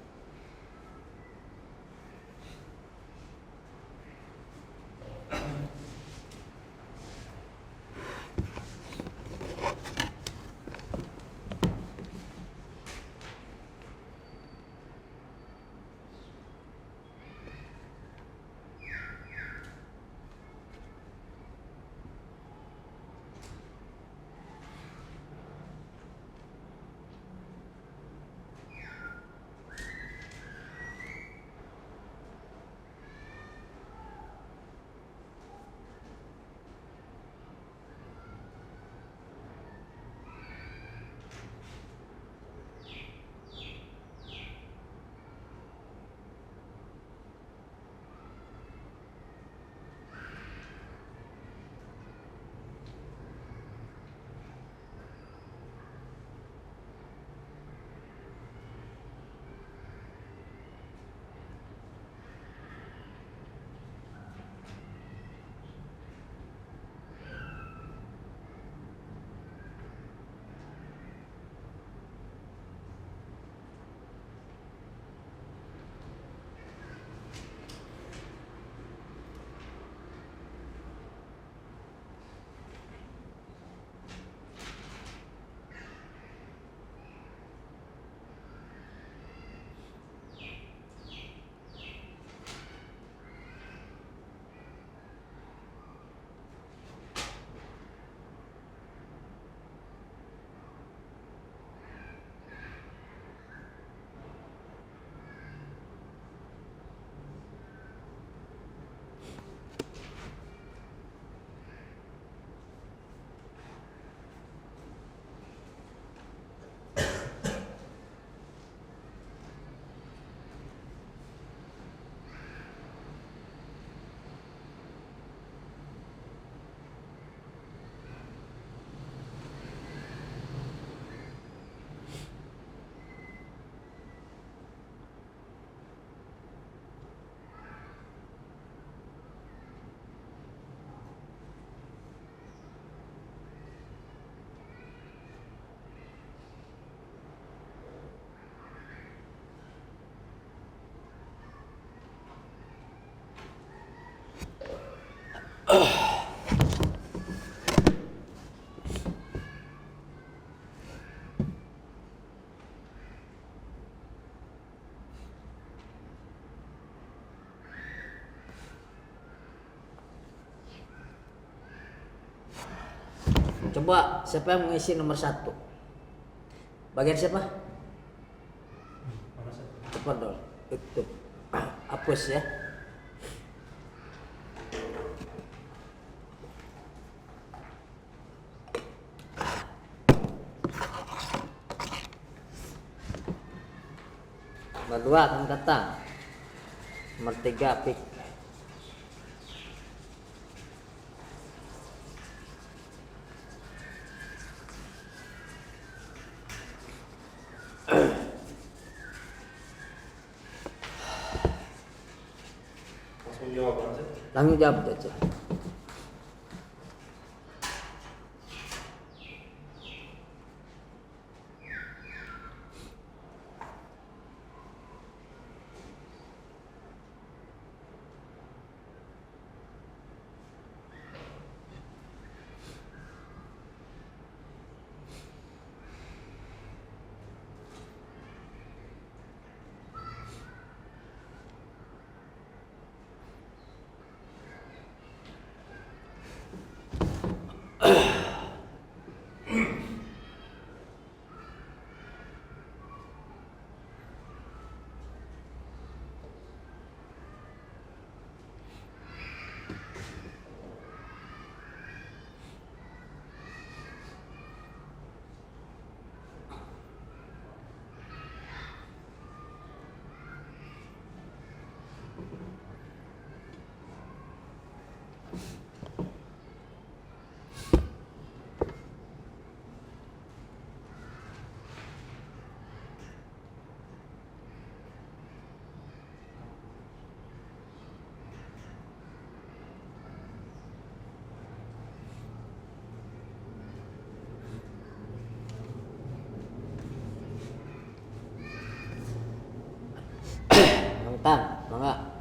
Coba siapa yang mengisi nomor 1? Bagian siapa? Cepat dong. Itu hapus ya. Nomor 2 akan kata. Nomor 3 pik. Langsung jawab aja. Tan, mangga.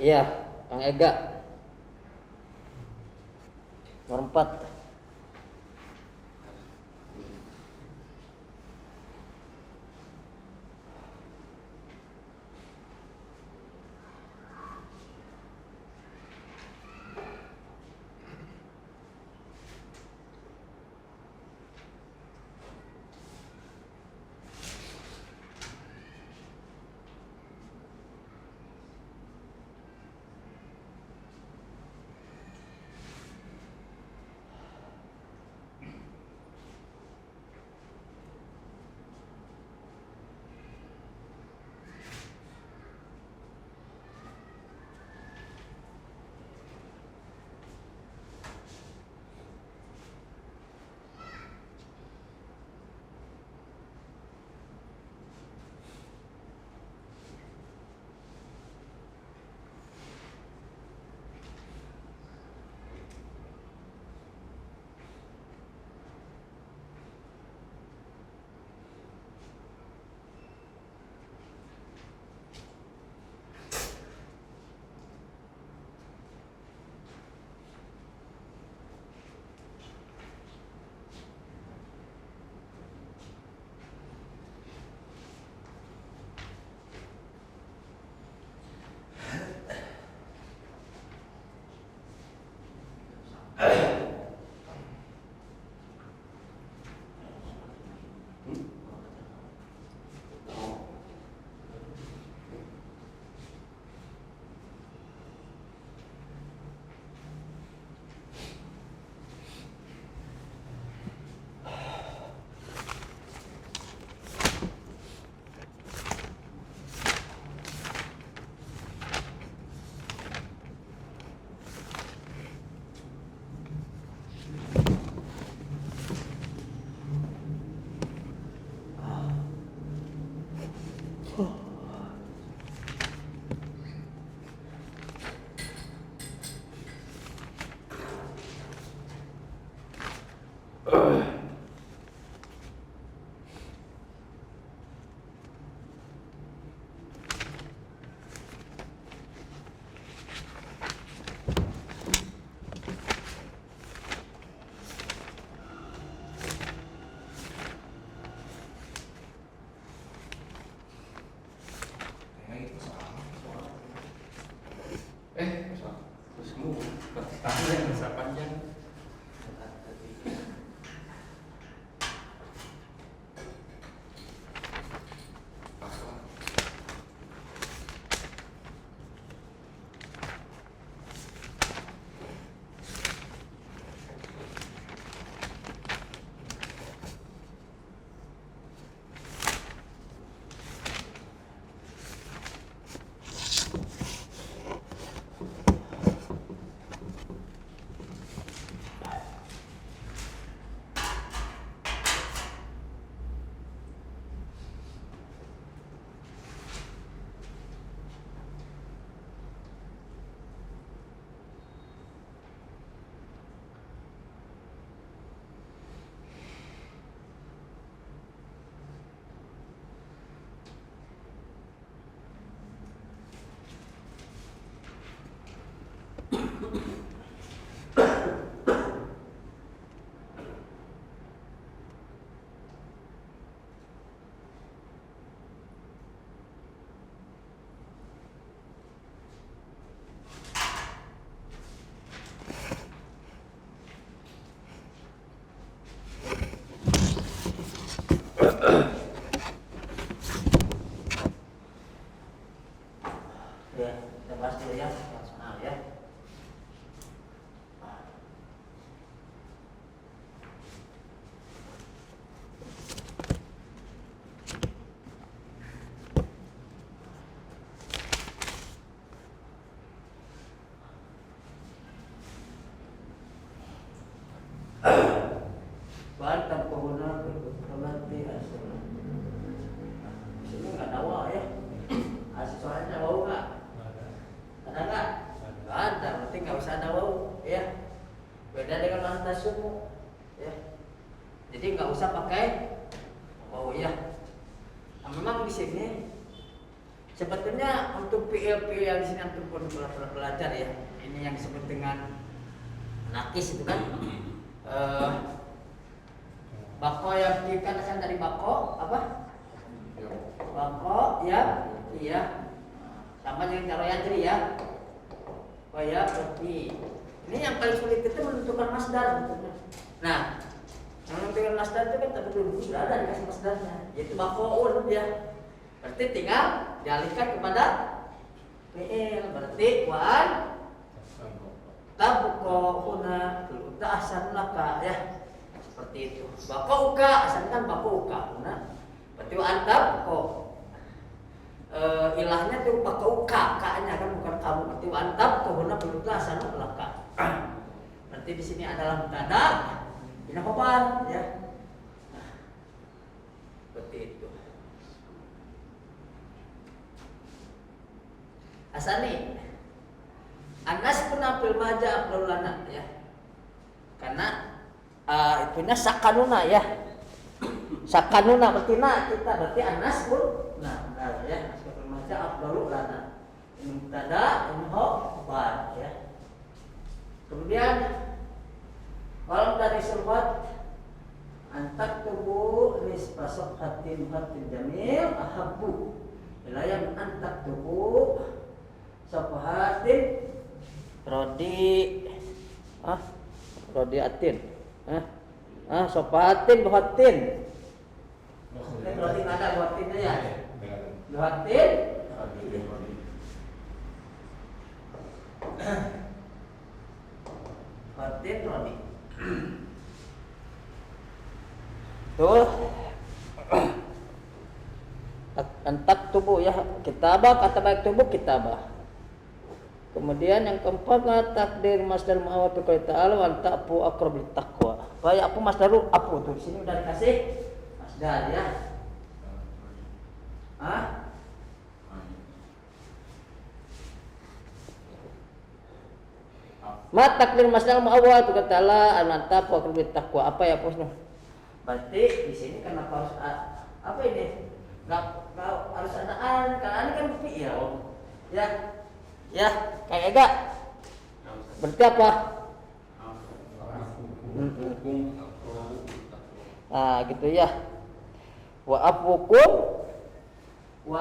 Iya, Kang Ega. Nomor 4. memang di sini sebetulnya untuk PL yang di sini antum pun belajar ya. Ini yang disebut dengan nakis itu kan. Bako yang kan asal dari bako apa? Bako ya, iya. Sama dengan cara yang tadi ya. Kayak seperti ini yang paling sulit itu menentukan masdar. Nah, menentukan masdar itu kan belum sudah ada dikasih masdarnya, yaitu bakoun ya. Berarti tinggal dialihkan kepada fi'il. Berarti wan tabquna ta ahsan laka ya. Seperti itu. Bakauka asalnya kan bakauka. Nah, berarti wa antab kok ilahnya tuh bakauka, ka-nya kan bukan kamu. Berarti wa antab kohuna pelutlah asana laka. Berarti di sini adalah mubtada, ini khabar ya. Nah, seperti itu. Asani Anas pernah fil maja afdaluna ya. Karena itunya sakanuna ya. Sakanuna berarti kita berarti Anas pun benar ya. Anas fil maja afdaluna. Ini mubtada, ini khabar ya. Kemudian kalau dari surhat antak tubuh nisbah sofhatin jamil ahabbu ilayam antak tubuh sofhatin rodi rodiatin sofhatin buhatin rodi ada buhatinnya ya buhatin Fatin Rodi. Tuh. Antak tubuh ya kitabah, kata baik tubuh kitabah. Kemudian yang keempat takdir masdar ma'awal biqauli ta'ala wa ta'fu aqrab lit taqwa. Kayak apa masdaru apu tuh. Di sini udah dikasih masdar ya. Ma takdir masdar awal tu kata Allah ananta faqul taqwa. Apa ya posnya? Berarti di sini kenapa harus apa ini? Enggak harus ada an, karena ini kan fi'il. Ya. Ya, kayak enggak? Berarti apa? Gitu ya. Wa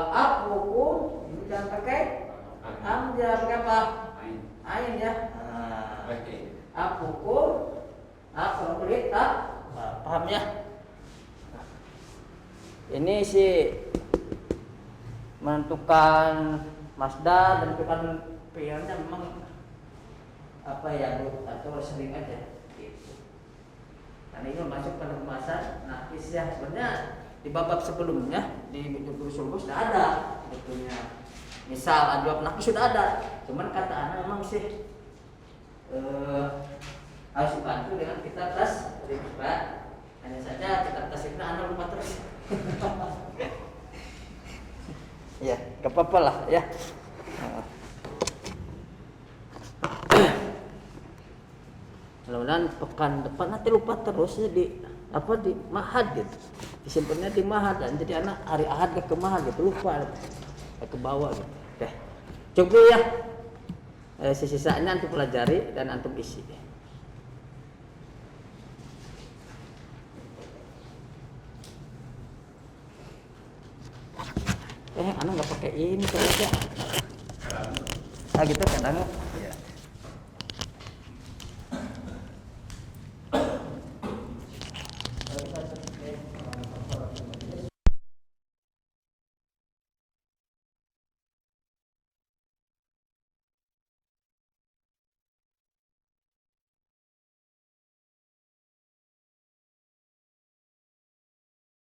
afukum ini jangan pakai am, jangan pakai apa? Ain ya. Afukum tak paham ya? Ini sih menentukan masdar, menentukan fi'ilnya memang apa ya atau sering aja gitu. Karena ini masuk pada pembahasan nakis ya. Sebenarnya di bab sebelumnya di usul sudah ada betulnya. Misal adjab nakis sudah ada, cuman kata anak memang sih harus dibantu dengan kitab tas riba. Hanya saja kitab tas itu anak lupa terus. Ya, gak apa-apa lah ya. Mudah-mudahan pekan depan nanti lupa terus ya di mahad gitu. Disimpannya di mahad dan jadi anak hari ahad ke mahad gitu lupa ke bawah gitu. Oke. Cukup ya. Sisanya antum pelajari dan antum isi. Anak nggak pakai ini saja. Gitu kadang.